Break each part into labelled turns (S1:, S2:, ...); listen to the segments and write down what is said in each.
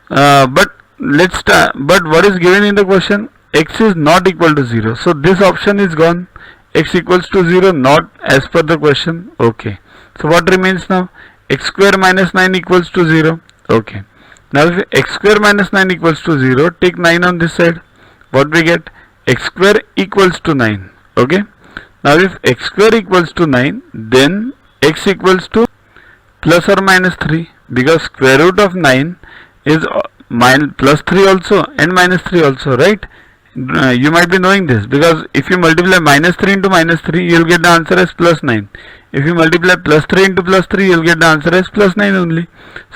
S1: But let's start. But what is given in the question? X is not equal to 0. So this option is gone. X equals to 0, not as per the question. Okay. So what remains now? X square minus 9 equals to 0. Okay. Now if x square minus 9 equals to 0, take 9 on this side. What we get? X square equals to 9. Okay. Now if x square equals to 9, then x equals to plus or minus 3, because square root of 9 is plus 3 also and minus 3 also, right? You might be knowing this, because if you multiply minus 3 into minus 3, you will get the answer as plus 9. If you multiply plus 3 into plus 3, you will get the answer as plus 9 only.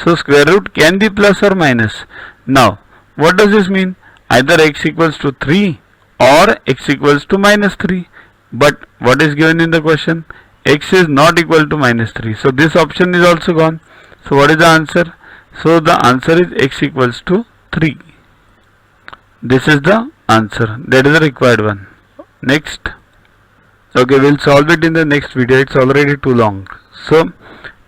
S1: So square root can be plus or minus. Now what does this mean? Either x equals to 3 or x equals to minus 3. But what is given in the question? X is not equal to minus 3. So this option is also gone. So what is the answer? So the answer is x equals to 3. This is the answer. That is the required one. Next. Okay, we'll solve it in the next video. It's already too long. So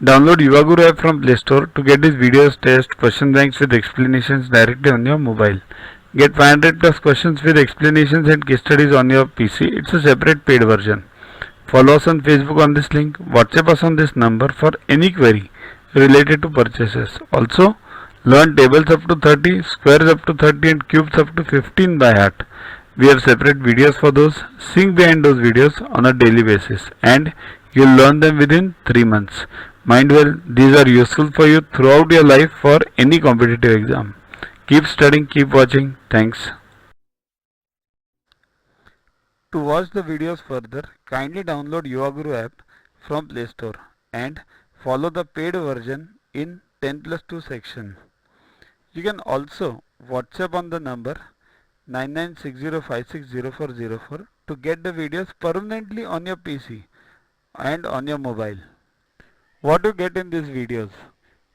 S1: download Yuvaguru app from Play Store to get these videos, tests, question banks with explanations directly on your mobile. Get 500 plus questions with explanations and case studies on your PC. It's a separate paid version. Follow us on Facebook on this link. WhatsApp us on this number for any query related to purchases. Also, learn tables up to 30, squares up to 30 and cubes up to 15 by heart. We have separate videos for those. Sync behind those videos on a daily basis and you'll learn them within 3 months. Mind well, these are useful for you throughout your life for any competitive exam. Keep studying, keep watching. Thanks. To watch the videos further, kindly download Yuvaguru app from Play Store and follow the paid version in 10+2 section. You can also WhatsApp on the number 9960560404 to get the videos permanently on your PC and on your mobile. What you get in these videos?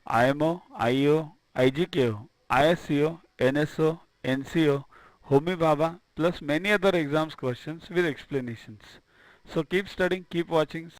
S1: IMO, IO, IGKO, ISCO, NSO, NCO, Homi Bhabha plus many other exams questions with explanations. So keep studying, keep watching.